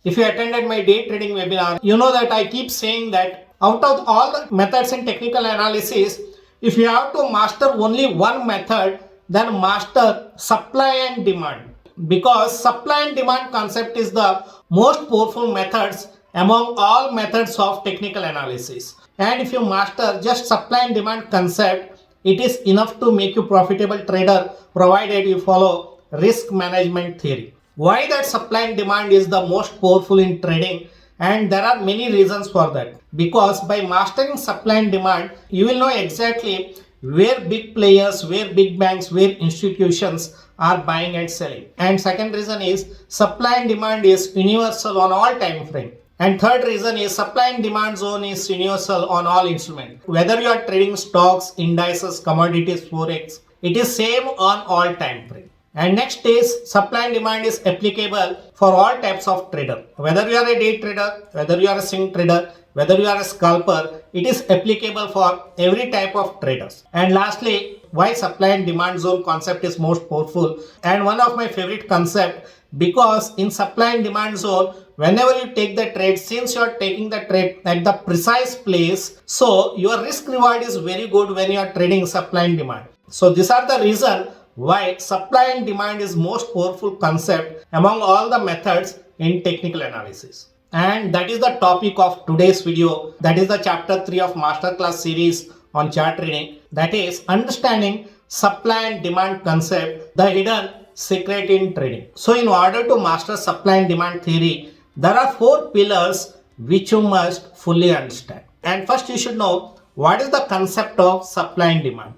If you attended my day trading webinar, you know that I keep saying that out of all the methods in technical analysis, if you have to master only one method, then master supply and demand. Because supply and demand concept is the most powerful methods among all methods of technical analysis. And if you master just supply and demand concept, it is enough to make you profitable trader provided you follow risk management theory. Why that supply and demand is the most powerful in trading, and there are many reasons for that. Because by mastering supply and demand, you will know exactly where big players, where big banks, where institutions are buying and selling. And second reason is supply and demand is universal on all time frame. And third reason is supply and demand zone is universal on all instruments. Whether you are trading stocks, indices, commodities, forex, it is same on all time frame. And next is supply and demand is applicable for all types of trader. Whether you are a day trader, whether you are a swing trader, whether you are a scalper, it is applicable for every type of traders. And lastly, why supply and demand zone concept is most powerful and one of my favorite concept, because in supply and demand zone, whenever you take the trade, since you are taking the trade at the precise place, so your risk reward is very good when you are trading supply and demand. So these are the reason why supply and demand is most powerful concept among all the methods in technical analysis. And that is the topic of today's video. That is the chapter 3 of masterclass series on chart reading. That is understanding supply and demand concept, the hidden secret in trading. So in order to master supply and demand theory, there are 4 pillars which you must fully understand. And first you should know what is the concept of supply and demand.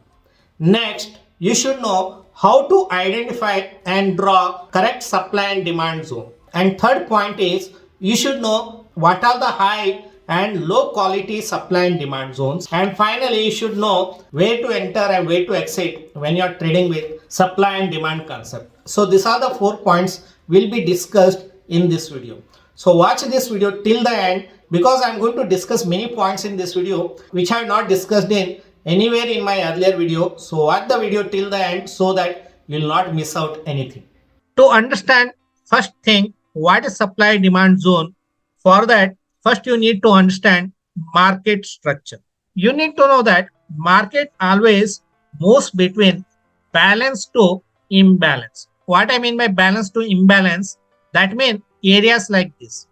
Next, you should know how to identify and draw correct supply and demand zone. And third point is you should know what are the high and low quality supply and demand zones. And finally, you should know where to enter and where to exit when you are trading with supply and demand concept. So these are the 4 points will be discussed in this video. So watch this video till the end, because I am going to discuss many points in this video which I have not discussed in anywhere in my earlier video. So watch the video till the end so that you will not miss out anything. To understand first thing what is supply demand zone, for that first you need to understand market structure. You need to know that market always moves between balance to imbalance. What I mean by balance to imbalance, that means areas like this.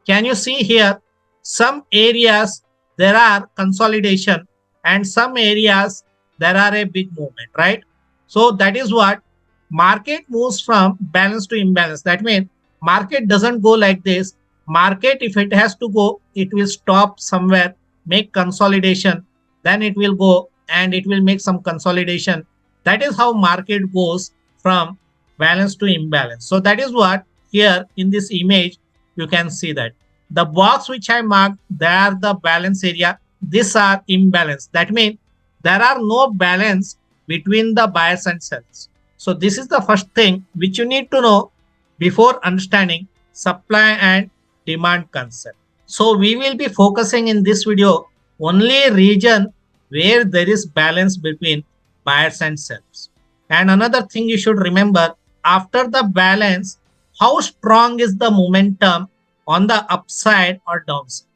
Can you see here some areas there are consolidation and some areas there are a big movement, right? So that is what market moves from balance to imbalance. That means market doesn't go like this. Market, if it has to go, it will stop somewhere, make consolidation, then it will go and it will make some consolidation. That is how market goes from balance to imbalance. So that is what here in this image you can see that the box which I marked, they are the balance area. These are imbalance. That means there are no balance between the buyers and sellers. So this is the first thing which you need to know before understanding supply and demand concept. So we will be focusing in this video only region where there is balance between buyers and sellers. And another thing you should remember, after the balance, how strong is the momentum on the upside or downside.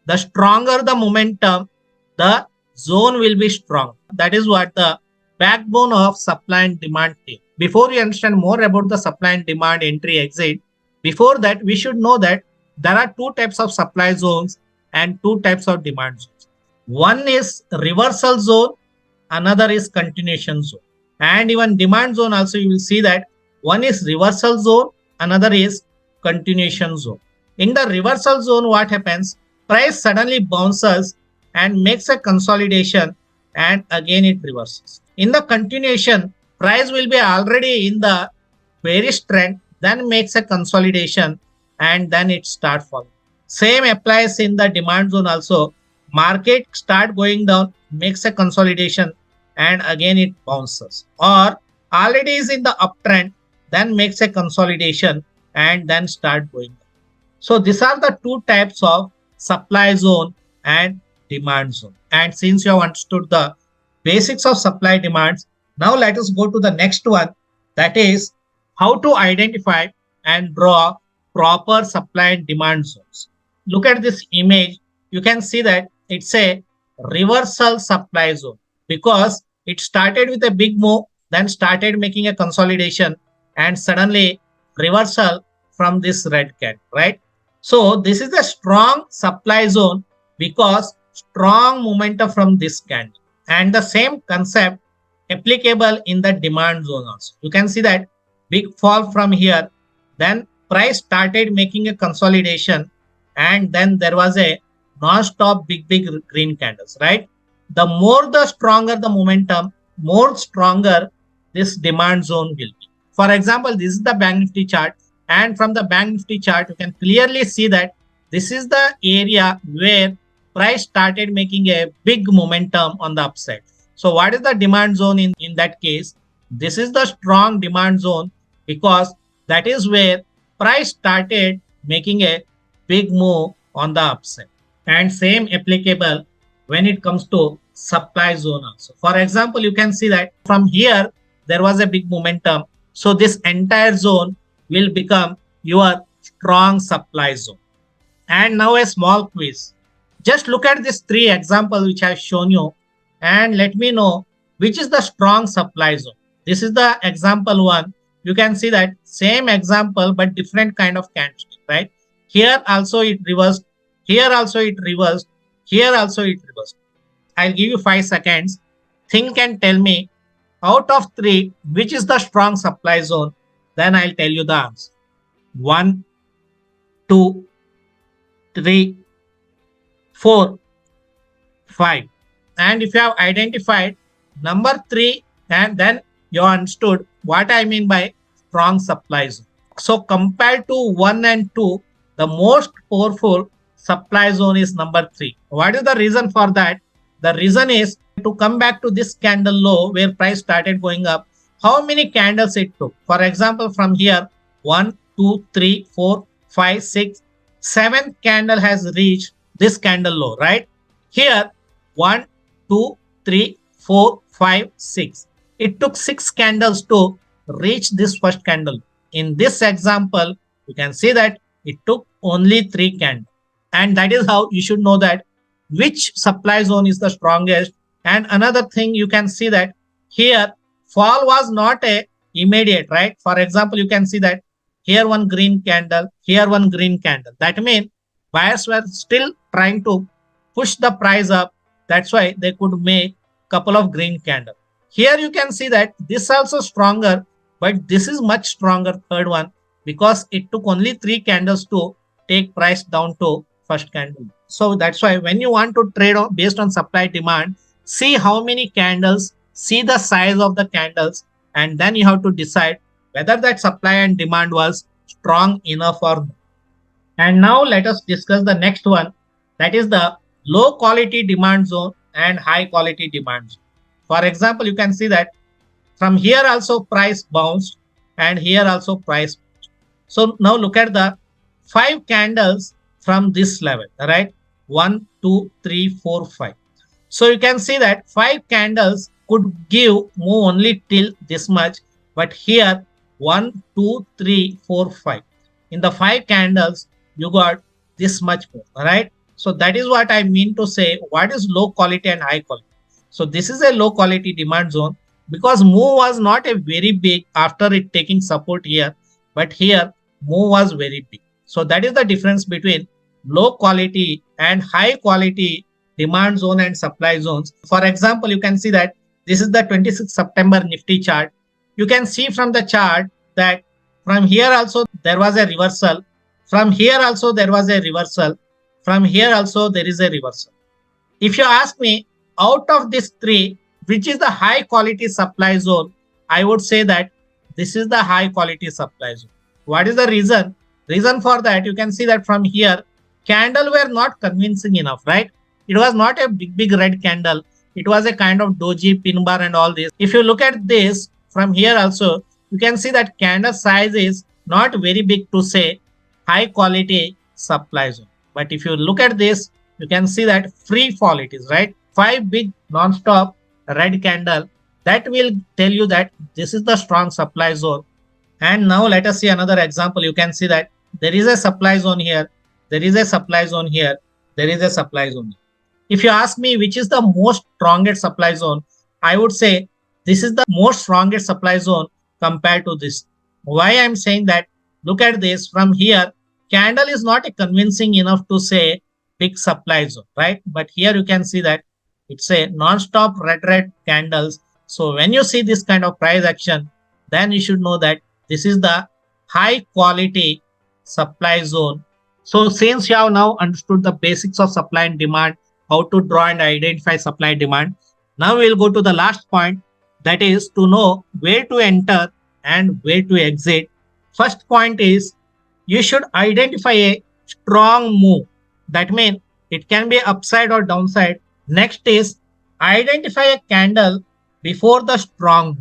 The stronger the momentum, the zone will be strong. That is what the backbone of supply and demand thing. Before you understand more about the supply and demand entry exit, before that we should know that there are 2 types of supply zones and 2 types of demand zones. One is reversal zone, another is continuation zone. And even demand zone also you will see that one is reversal zone, another is continuation zone. In the reversal zone, what happens? Price suddenly bounces and makes a consolidation and again it reverses. In the continuation, price will be already in the bearish trend, then makes a consolidation and then it start falling. Same applies in the demand zone also. Market start going down, makes a consolidation and again it bounces. Or already is in the uptrend, then makes a consolidation and then start going down. So these are the 2 types of supply zone and demand zone. And since you have understood the basics of supply demands, now let us go to the next one, that is how to identify and draw proper supply and demand zones. Look at this image. You can see that it's a reversal supply zone because it started with a big move, then started making a consolidation, and suddenly reversal from this red cat, right? So this is a strong supply zone because strong momentum from this candle, and the same concept applicable in the demand zone also. You can see that big fall from here, then price started making a consolidation, and then there was a non-stop big green candles, right? The more the stronger the momentum, more stronger this demand zone will be. For example, this is the bank nifty chart, and from the bank nifty chart you can clearly see that this is the area where price started making a big momentum on the upside. So what is the demand zone in that case? This is the strong demand zone because that is where price started making a big move on the upside. And same applicable when it comes to supply zone also. For example, you can see that from here there was a big momentum. So this entire zone will become your strong supply zone. And now a small quiz. Just look at these three examples which I have shown you and let me know which is the strong supply zone. This is the example one. You can see that same example but different kind of candlestick, right? Here also it reversed. Here also it reversed. Here also it reversed. I'll give you 5 seconds. Think and tell me out of 3 which is the strong supply zone. Then I'll tell you the answer. 1, 2, 3, 4, 5. And if you have identified number 3 and then you understood what I mean by strong supply zone. So compared to 1 and 2, the most powerful supply zone is number 3. What is the reason for that? The reason is to come back to this candle low where price started going up. How many candles it took? For example, from here 1, 2, 3, 4, 5, 6, 7th candle has reached this candle low, right? Here 1, 2, 3, 4, 5, 6. It took 6 candles to reach this first candle. In this example, you can see that it took only 3 candles. And that is how you should know that which supply zone is the strongest. And another thing you can see that here fall was not a immediate, right? For example, you can see that here one green candle, here one green candle. That means buyers were still trying to push the price up. That's why they could make couple of green candles. Here you can see that this also stronger, but this is much stronger third one because it took only 3 candles to take price down to first candle. So that's why when you want to trade based on supply demand, see how many candles, see the size of the candles, and then you have to decide whether that supply and demand was strong enough or not. And now let us discuss the next one, that is the low quality demand zone and high quality demand zone. For example, you can see that from here also price bounced and here also price bounced. So now look at the 5 candles from this level, right? 1, 2, 3, 4, 5. So you can see that 5 candles could give move only till this much, but here 1, 2, 3, 4, 5. In the 5 candles, you got this much more, right? So that is what I mean to say what is low quality and high quality. So this is a low quality demand zone because move was not a very big after it taking support here, but here move was very big. So that is the difference between low quality and high quality demand zone and supply zones. For example, you can see that this is the 26th September Nifty chart. You can see from the chart that from here also there was a reversal. From here also there was a reversal. From here also there is a reversal. If you ask me out of these 3, which is the high quality supply zone, I would say that this is the high quality supply zone. What is the reason? Reason for that, you can see that from here, candle were not convincing enough, right? It was not a big red candle. It was a kind of doji, pin bar and all this. If you look at this from here also, you can see that candle size is not very big to say high quality supply zone. But if you look at this, you can see that free fall it is, right? 5 big non-stop red candle. That will tell you that this is the strong supply zone. And now let us see another example. You can see that there is a supply zone here, there is a supply zone here, there is a supply zone here. If you ask me which is the most strongest supply zone, I would say this is the most strongest supply zone compared to this. Why I'm saying that? Look at this from here. Candle is not convincing enough to say big supply zone, right? But here you can see that it's a non-stop red candles. So when you see this kind of price action, then you should know that this is the high quality supply zone. So since you have now understood the basics of supply and demand, how to draw and identify supply and demand, now we'll go to the last point, that is to know where to enter and where to exit. First point is you should identify a strong move. That means it can be upside or downside. Next is identify a candle before the strong move.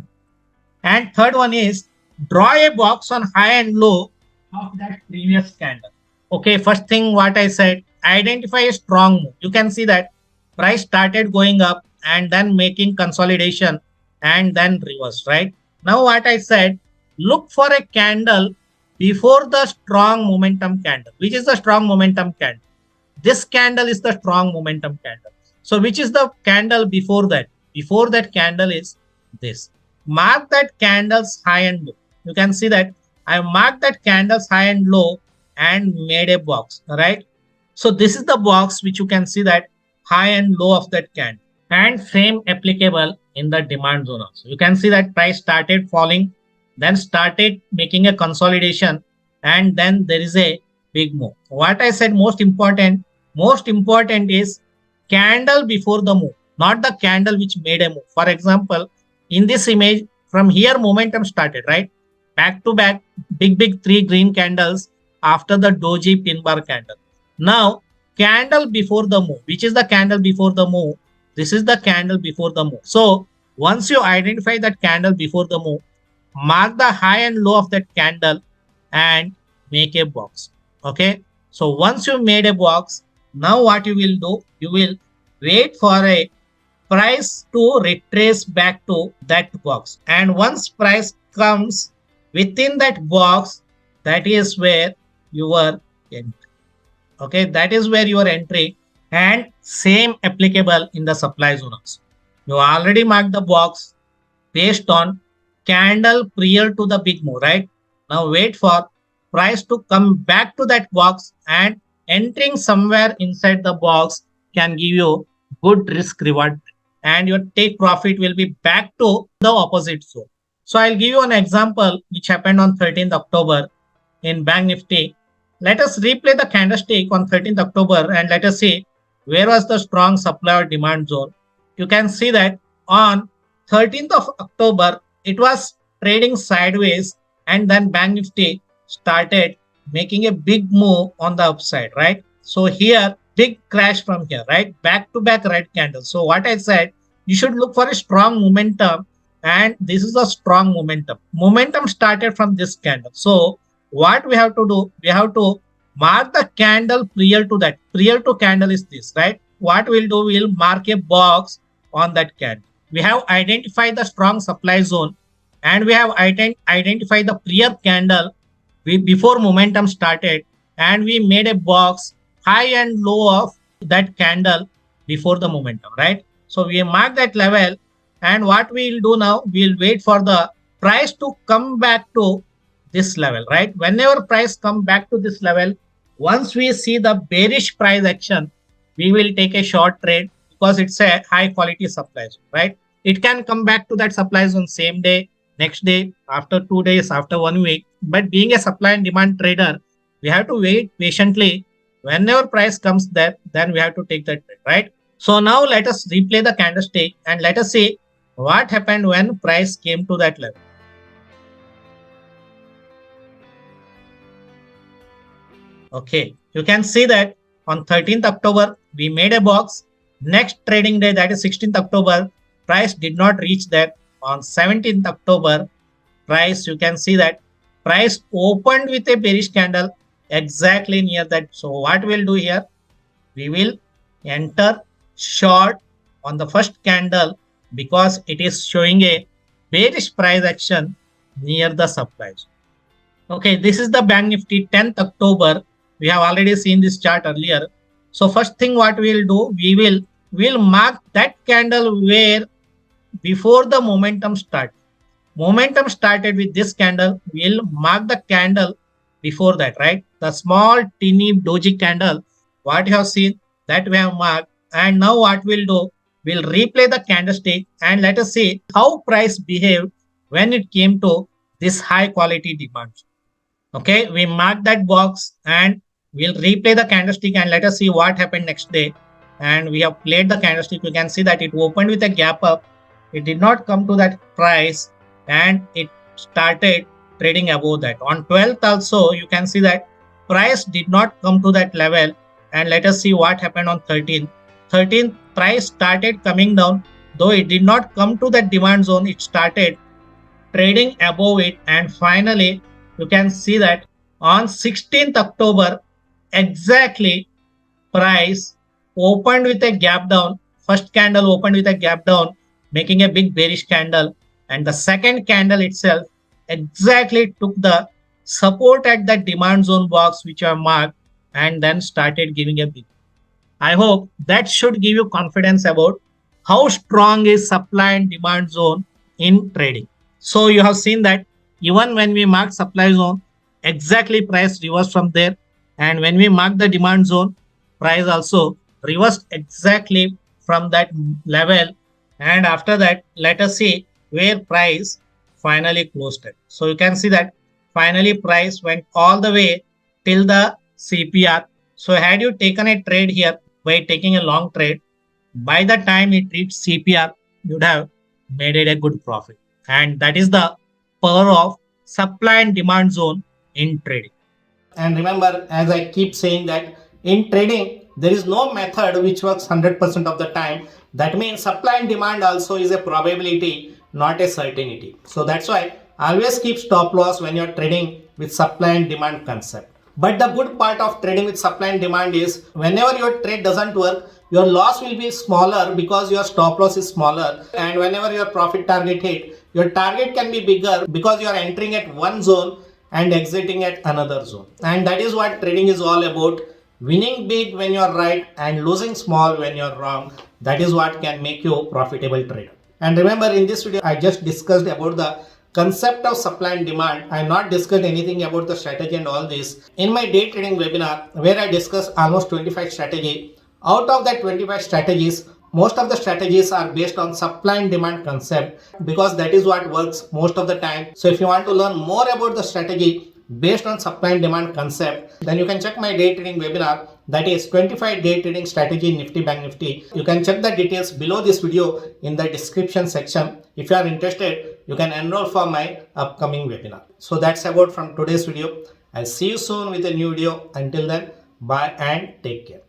And third one is draw a box on high and low of that previous candle. Okay, first thing what I said, identify a strong move. You can see that price started going up and then making consolidation and then reverse, right? Now what I said, look for a candle before the strong momentum candle. Which is the strong momentum candle? This candle is the strong momentum candle. So which is the candle before that? Before that candle is this. Mark that candle's high and low. You can see that I marked that candle's high and low and made a box, right? So this is the box which you can see that high and low of that candle. And same applicable in the demand zone also. You can see that price started falling, then started making a consolidation, and then there is a big move. What I said most important is candle before the move, not the candle which made a move. For example, in this image, from here momentum started, right? Back to back, big three green candles after the doji pin bar candle. Now, candle before the move. Which is the candle before the move? This is the candle before the move. So, once you identify that candle before the move, mark the high and low of that candle and make a box. Okay. So, once you made a box, now what you will do? You will wait for a price to retrace back to that box. And once price comes within that box, that is where your entry. Okay, that is where your entry, and same applicable in the supply zone also. You already marked the box based on candle prior to the big move, right? Now wait for price to come back to that box, and entering somewhere inside the box can give you good risk reward, and your take profit will be back to the opposite zone. So I'll give you an example which happened on 13th October in Bank Nifty. Let us replay the candlestick on 13th October and let us see where was the strong supply or demand zone. You can see that on 13th of October, it was trading sideways, and then Bank Nifty started making a big move on the upside, right? So here, big crash from here, right? Back to back red candles. So what I said, you should look for a strong momentum, and this is a strong momentum. Momentum started from this candle. So what we have to do, we have to mark the candle prior to that. Prior to candle is this, right? What we'll do, we'll mark a box on that candle. We have identified the strong supply zone, and we have identified the prior candle before momentum started, and we made a box high and low of that candle before the momentum, right? So we mark that level, and what we'll do now, we'll wait for the price to come back to this level, right? Whenever price come back to this level, once we see the bearish price action, we will take a short trade because it's a high quality supply zone, right? It can come back to that supply zone same day, next day, after 2 days, after 1 week. But being a supply and demand trader, we have to wait patiently. Whenever price comes there, then we have to take that trade, right? So now let us replay the candlestick and let us see what happened when price came to that level. Okay, you can see that on 13th October, we made a box. Next trading day, that is 16th October, price did not reach that. On 17th October, price, you can see that price opened with a bearish candle exactly near that. So what we'll do here, we will enter short on the first candle because it is showing a bearish price action near the supply zone. Okay, this is the Bank Nifty 10th October. We have already seen this chart earlier. So first thing what we will do, we will mark that candle where before the momentum start. Momentum started with this candle. We'll mark the candle before that, right? The small teeny doji candle, what you have seen, that we have marked. And now what we'll do, we'll replay the candlestick and let us see how price behaved when it came to this high quality demand. Okay, we mark that box and we'll replay the candlestick and let us see what happened next day. And we have played the candlestick. You can see that it opened with a gap up. It did not come to that price and it started trading above that. On 12th also, you can see that price did not come to that level. And let us see what happened on 13th. 13th price started coming down, though it did not come to that demand zone. It started trading above it, and finally you can see that on 16th October exactly price opened with a gap down. First candle opened with a gap down, making a big bearish candle, and the second candle itself exactly took the support at the demand zone box which are marked and then started giving a big. I hope that should give you confidence about how strong is supply and demand zone in trading. So you have seen that even when we mark supply zone, exactly price reversed from there. And when we mark the demand zone, price also reversed exactly from that level. And after that, let us see where price finally closed it. So you can see that finally price went all the way till the CPR. So had you taken a trade here by taking a long trade, by the time it reached CPR, you'd have made it a good profit. And that is the power of supply and demand zone in trading. And remember, as I keep saying that in trading, there is no method which works 100% of the time. That means supply and demand also is a probability, not a certainty. So that's why always keep stop loss when you're trading with supply and demand concept. But the good part of trading with supply and demand is whenever your trade doesn't work, your loss will be smaller because your stop loss is smaller. And whenever your profit target hit, your target can be bigger because you are entering at one zone and exiting at another zone. And that is what trading is all about. Winning big when you're right and losing small when you're wrong. That is what can make you a profitable trader. And remember, in this video, I just discussed about the concept of supply and demand. I not discussed anything about the strategy and all this. In my day trading webinar, where I discussed almost 25 strategy, out of that 25 strategies, most of the strategies are based on supply and demand concept because that is what works most of the time. So if you want to learn more about the strategy based on supply and demand concept, then you can check my day trading webinar, that is 25 day trading strategy in Nifty Bank Nifty. You can check the details below this video in the description section. If you are interested, you can enroll for my upcoming webinar. So that's about from today's video. I'll see you soon with a new video. Until then, bye and take care.